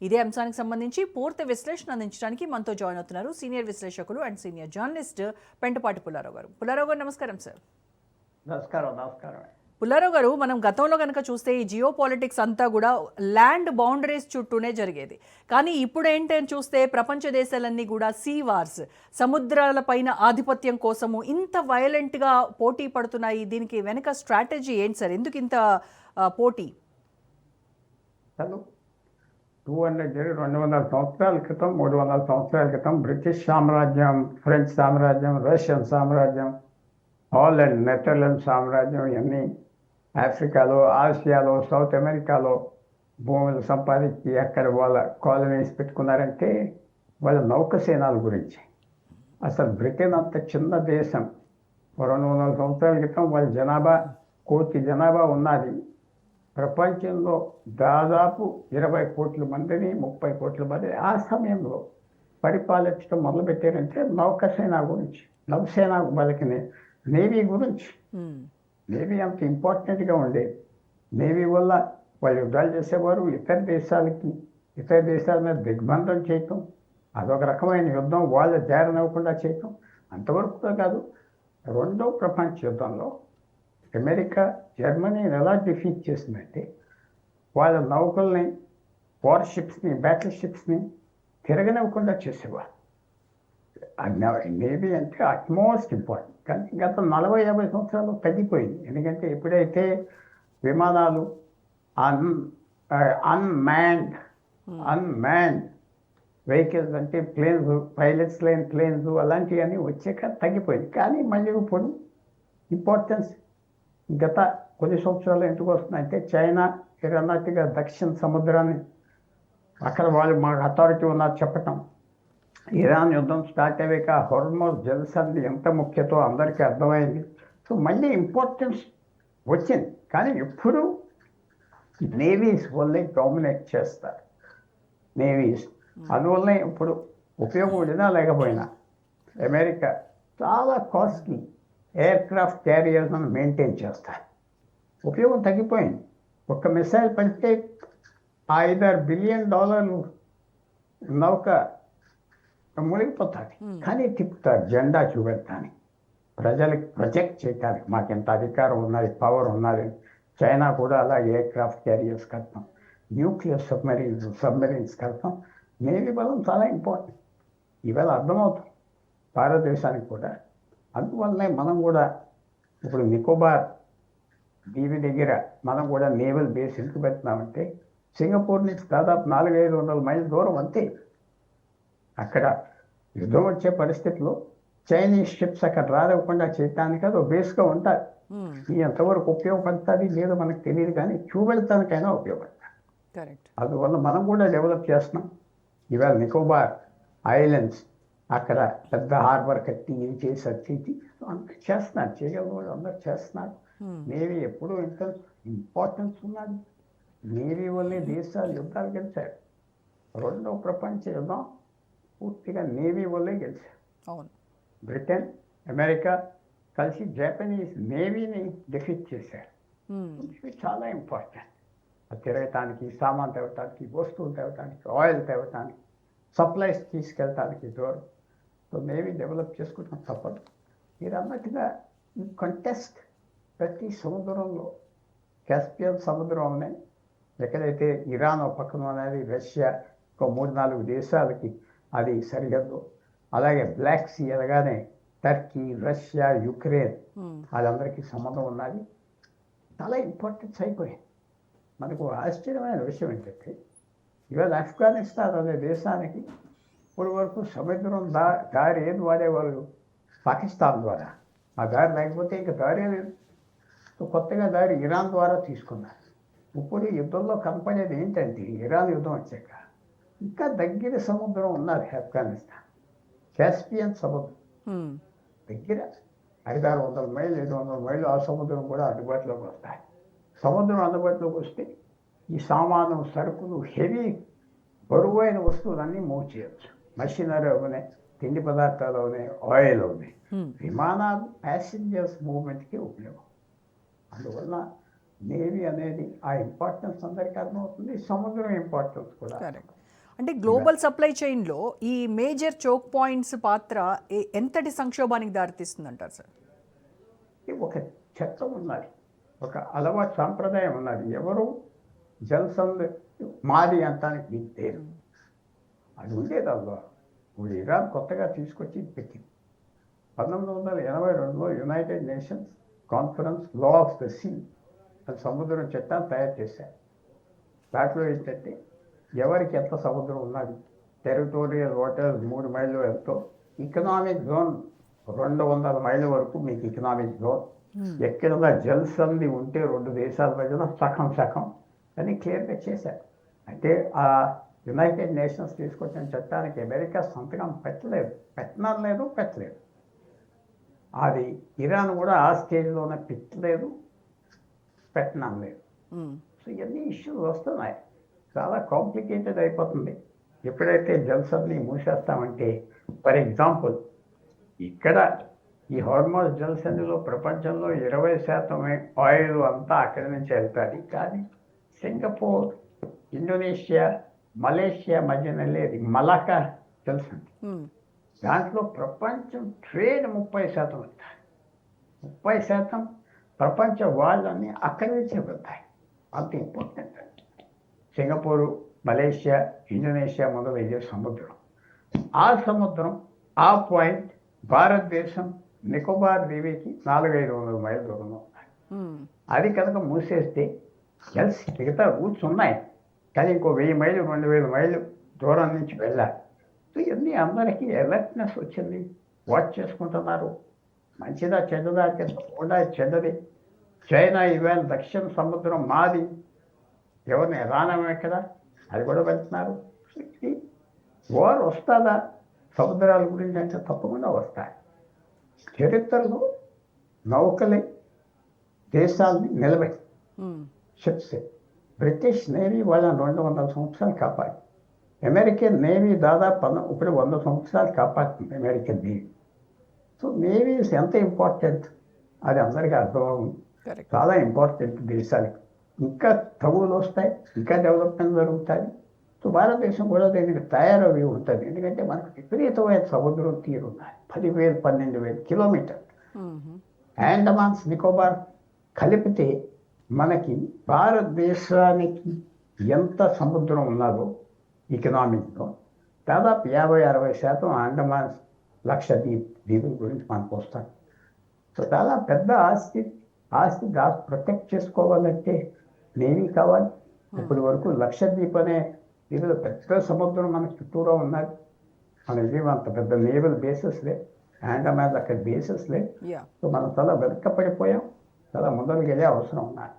ఇదే అంశానికి సంబంధించి పూర్తి విశ్లేషణ అందించడానికి మనతో జాయిన్ అవుతున్నారు సీనియర్ విశ్లేషకులు and senior journalist Pentapati Pullarao గారు. పుల్లారావు గారు నమస్కారం సార్. నమస్కారం. పుల్లారావు గారు, మనం గతంలో కనుక చూస్తే ఈ జియో పాలిటిక్స్ అంతా కూడా ల్యాండ్ బౌండరీస్ చుట్టూనే జరిగేది. కానీ ఇప్పుడు ఏంటని చూస్తే ప్రపంచ దేశాలన్నీ కూడా సీ వార్స్, సముద్రాల పైన ఆధిపత్యం కోసము ఇంత వైలెంట్గా పోటీ పడుతున్నాయి. దీనికి వెనక స్ట్రాటజీ ఏంటి సార్? ఎందుకు ఇంత పోటీ? 200 సంవత్సరాల క్రితం 300 సంవత్సరాల క్రితం బ్రిటిష్ సామ్రాజ్యం, ఫ్రెంచ్ సామ్రాజ్యం, రష్యన్ సామ్రాజ్యం, హాలండ్, నెదర్లాండ్ సామ్రాజ్యం ఇవన్నీ ఆఫ్రికాలో, ఆసియాలో, సౌత్ అమెరికాలో భూములు సంపాదించి అక్కడ వాళ్ళ కాలనీస్ పెట్టుకున్నారంటే వాళ్ళ నౌకసేనాల గురించి. అసలు బ్రిటన్ అంత చిన్న దేశం 200 సంవత్సరాల క్రితం వాళ్ళ జనాభా 1 కోటి జనాభా ఉన్నది. ప్రపంచంలో దాదాపు 20 కోట్ల మందిని 30 కోట్ల మంది ఆ సమయంలో పరిపాలించడం మొదలుపెట్టారంటే నౌకసేన గురించి, నౌసేన వాళ్ళకి నేవీ గురించి. నేవీ అంత ఇంపార్టెంట్గా ఉండేది. నేవీ వల్ల వాళ్ళు యుద్ధాలు చేసేవారు, ఇతర దేశాల మీద దిగ్బంధం చేయటం, అదొక రకమైన యుద్ధం, వాళ్ళ జారనివ్వకుండా చేయటం. అంతవరకు కూడా కాదు, 2వ ప్రపంచ యుద్ధంలో అమెరికా జర్మనీని ఎలా డిఫీట్ చేసిందంటే వాళ్ళ నౌకల్ని, వార్షిప్స్ని, బ్యాటిల్ షిప్స్ని తిరగనివ్వకుండా చేసేవారు. నేవీ అంటే అట్మోస్ట్ ఇంపార్టెంట్. కానీ గత 40-50 సంవత్సరాలు తగ్గిపోయింది. ఎందుకంటే ఎప్పుడైతే విమానాలు అన్మ్యాన్డ్ వెహికల్స్ అంటే ప్లేన్స్, పైలట్స్ లేని ప్లేన్స్ అలాంటివన్నీ వచ్చాక తగ్గిపోయింది. కానీ మళ్ళీ ఇప్పుడు ఇంపార్టెన్స్ గత కొన్ని సంవత్సరాలు ఎందుకు వస్తుందంటే చైనా మీరు అన్నట్టుగా దక్షిణ సముద్రాన్ని అక్కడ వాళ్ళు మాకు అథారిటీ ఉన్నారు చెప్పటం, ఇరాన్ యుద్ధం స్టార్ట్ అయ్యాక హోర్ముజ్ జలసంధి ఎంత ముఖ్యతో అందరికీ అర్థమైంది. సో మళ్ళీ ఇంపార్టెన్స్ వచ్చింది. కానీ ఎప్పుడు నేవీస్ వల్లే డామినేట్ చేస్తారు. నేవీస్ అందువల్లనే ఇప్పుడు ఉపయోగం ఉన్నా లేకపోయినా అమెరికా చాలా కాస్ట్లీ ఎయిర్ క్రాఫ్ట్ క్యారియర్స్ను మెయింటైన్ చేస్తారు. ఉపయోగం తగ్గిపోయింది. ఒక్క మిసైల్ పడితే $5 బిలియన్ నౌక మునిగిపోతుంది. కానీ తిప్పుతారు జెండా చూపెడతానికి, ప్రజలకు ప్రొజెక్ట్ చేయటానికి మాకు ఎంత అధికారం ఉన్నది, పవర్ ఉన్నది. చైనా కూడా అలా ఎయిర్ క్రాఫ్ట్ క్యారియర్స్ కడతాం, న్యూక్లియర్ సబ్మెరీన్స్ కడతాం. నేవీ బలం చాలా ఇంపార్టెంట్. ఇవాళ అర్థమవుతాం భారతదేశానికి కూడా. అందువల్లనే మనం కూడా ఇప్పుడు నికోబార్ దీవి దగ్గర మనం కూడా నేవల్ బేస్ ఎందుకు పెడుతున్నామంటే సింగపూర్ నుంచి దాదాపు 400-500 మైళ్ళ దూరం అంతే. అక్కడ యుద్ధం వచ్చే పరిస్థితుల్లో చైనీస్ షిప్స్ అక్కడ రానివ్వకుండా చేయటానికి అది బేస్గా ఉంటారు. ఎంతవరకు ఉపయోగపడుతుంది లేదో మనకు తెలియదు, కానీ చూపెడతానికైనా ఉపయోగపడుతుంది. అందువల్ల మనం కూడా డెవలప్ చేస్తున్నాం. ఇవాళ నికోబార్ ఐలాండ్స్ అక్కడ పెద్ద హార్బర్ కట్టి ఇవి చేసి వచ్చి అందరూ చేస్తున్నారు, చేయగలరు, అందరూ చేస్తున్నారు. నేవీ ఎప్పుడూ ఇంత ఇంపార్టెన్స్ ఉన్నది. నేవీ వల్లే దేశాలు యుద్ధాలు గెలిచారు. 2వ ప్రపంచ యుద్ధం పూర్తిగా నేవీ వల్లే గెలిచారు. అవును, బ్రిటన్, అమెరికా కలిసి జపనీస్ నేవీని డిఫీట్ చేశారు. ఇవి చాలా ఇంపార్టెంట్. తిరగటానికి, సామాన్ తేవటానికి, వస్తువులు తేవటానికి, ఆయిల్ తేవటానికి, సప్లైస్ తీసుకెళ్ళటానికి దూరం. సో నేవీ డెవలప్ చేసుకుంటాం తప్పదు. మీరు అన్నట్టుగా ఈ కంటెస్ట్ ప్రతి సముద్రంలో, కాస్పియన్ సముద్రం ఉన్నాయి, ఎక్కడైతే ఇరాన్ ఒక పక్కన అనేది, రష్యా ఒక 3-4 దేశాలకి అది సరిహద్దు. అలాగే బ్లాక్ సీ అనగానే టర్కీ, రష్యా, యుక్రెయిన్ వాళ్ళందరికీ సంబంధం ఉన్నది. చాలా ఇంపార్టెన్స్ అయిపోయింది. మనకు ఆశ్చర్యమైన విషయం ఏంటంటే ఇవాళ ఆఫ్ఘనిస్తాన్ అనే దేశానికి ఇప్పుడు వరకు సముద్రం దారి ఏది వాడేవాళ్ళు పాకిస్తాన్ ద్వారా. ఆ దారి లేకపోతే ఇంకా దారి లేదు. కొత్తగా దారి ఇరాన్ ద్వారా తీసుకున్నారు. ఇప్పుడు యుద్ధంలో కనపడేది ఏంటంటే ఇరాన్ యుద్ధం వచ్చాక ఇంకా దగ్గర సముద్రం ఉన్నది ఆఫ్ఘనిస్తాన్, కాస్పియన్ సముద్రం దగ్గర 500-600 మైళ్ళు 700 మైళ్ళు ఆ సముద్రం కూడా అందుబాటులోకి వస్తాయి. సముద్రం అందుబాటులోకి వస్తే ఈ సామాను, సరుకులు, హెవీ బరువైన వస్తువులన్నీ మూవ్ చేయొచ్చు. మషినరీ అవునాయి, తిండి పదార్థాలు అవునాయి, ఆయిల్ అవునాయి. విమానాలు ప్యాసింజర్స్ మూవ్మెంట్కి ఉపయోగం. అందువల్ల నేవీ అనేది ఆ ఇంపార్టెన్స్ అందరికీ అర్థమవుతుంది. సముద్రం ఇంపార్టెన్స్ కూడా. అంటే గ్లోబల్ సప్లై చైన్లో ఈ మేజర్ చోక్ పాయింట్స్ పాత్ర ఎంతటి సంక్షోభానికి దారితీస్తుంది అంటారు సార్? ఒక చట్టం ఉన్నది, ఒక అలవాటు సాంప్రదాయం ఉన్నది. ఎవరు జల్సంద్ మాది అంటానికి మీకు లేదు. అది ఉండేది అల్వా. ఇప్పుడు ఇరాన్ కొత్తగా తీసుకొచ్చి పెట్టింది. 1982లో United Nations conference law of the sea అది సముద్రం చట్టాన్ని తయారు చేశారు. దాంట్లో ఏంటంటే ఎవరికి ఎంత సముద్రం ఉన్నది, టెరిటోరియల్ వాటర్ 3 మైళ్ళు ఎంతో, ఇకనామిక్ జోన్ 200 మైళ్ళ వరకు మీకు ఇకనామిక్ జోన్, ఎక్కడన్నా జల్సంది ఉంటే 2 దేశాల మధ్యన సగం సగం అని క్లియర్గా చేశారు. అంటే ఆ యునైటెడ్ నేషన్స్ తీసుకొచ్చిన చట్టానికి అమెరికా సంతకం పెట్టలేదు. అది ఇరాన్ కూడా ఆ స్టేజ్లోనే పెట్టలేదు. సో ఇవన్నీ ఇష్యూస్ వస్తున్నాయి. చాలా కాంప్లికేటెడ్ అయిపోతుంది. ఎప్పుడైతే జల్సంని మూసేస్తామంటే, ఫర్ ఎగ్జాంపుల్ ఇక్కడ ఈ హార్మోస్ జల్సందిలో ప్రపంచంలో 20% ఆయిల్ అంతా అక్కడి నుంచి వెళ్తుంది. కానీ సింగపూర్, ఇండోనేషియా, మలేషియా మధ్యన వెళ్ళేది మలాకా జల్సంది. దాంట్లో ప్రపంచం ట్రేడ్ 30% వెళ్తాయి. 30% ప్రపంచ వాళ్ళని అక్కడి నుంచే వెళ్తాయి. అంత ఇంపార్టెంట్. సింగపూరు, మలేషియా, ఇండోనేషియా మొదలు ఇదే సముద్రం. ఆ సముద్రం ఆ పాయింట్ భారతదేశం నికోబార్ దీవికి 400-500 మైళ్ళ దూరంలో ఉన్నాయి. అది కనుక మూసేస్తే కలిసి మిగతా రూట్స్ ఉన్నాయి, కానీ ఇంకో 1000 మైళ్ళు 2000 మైళ్ళు దూరం నుంచి వెళ్ళాలి. సో ఇవన్నీ అందరికీ అలర్ట్నెస్ వచ్చింది. వాచ్ చేసుకుంటున్నారు. మంచిదా చెడ్డదా కూడా చెడ్డది. చైనా ఇవాళ దక్షిణ సముద్రం మాది, ఎవరిని రానమే కదా, అది కూడా వెళ్తున్నారు. వారు వస్తుందా సముద్రాల గురించి అంటే తప్పకుండా వస్తాయి. చరిత్రలో నౌకలే దేశాలని నిలబెట్టి షిప్స్. బ్రిటిష్ నేవీ వాళ్ళని 200 సంవత్సరాలు కాపాడి, అమెరికన్ నేవీ దాదాపు ఇప్పుడు 100 సంవత్సరాలు కాపాడుతుంది అమెరికన్ నేవీ. సో నేవీస్ ఎంత ఇంపార్టెంట్ అది అందరికీ అర్థమవుతుంది. చాలా ఇంపార్టెంట్ దేశాలకి. ఇంకా తగులు వస్తాయి, ఇంకా డెవలప్మెంట్ జరుగుతుంది. సో భారతదేశం కూడా దీనికి తయారవి ఉంటుంది. ఎందుకంటే మనకు విపరీతమైన సముద్రం తీరు ఉన్నాయి, 10,000-12,000 కిలోమీటర్లు. అండమాన్స్ నికోబార్ కలిపితే మనకి భారతదేశానికి ఎంత సముద్రం ఉన్నదో ఇకనామిక్లో దాదాపు 50-60% అండమాన్స్, లక్షద్వీప్ దీవుల గురించి మనకు వస్తాయి. సో చాలా పెద్ద ఆస్తి ప్రొటెక్ట్ చేసుకోవాలంటే నేవీ కావాలి. ఇప్పటి వరకు లక్షద్వీప్ అనే దీనిలో పెద్ద సముద్రం మన చుట్టూరా ఉన్నది. మన ఇది అంత పెద్ద నేవల్ బేసెస్ లే, అండమాన్ అక్కడ బేసెస్ లే. సో మనం చాలా వెనకపడిపోయాం. చాలా ముందరికి వెళ్ళే అవసరం ఉన్నది.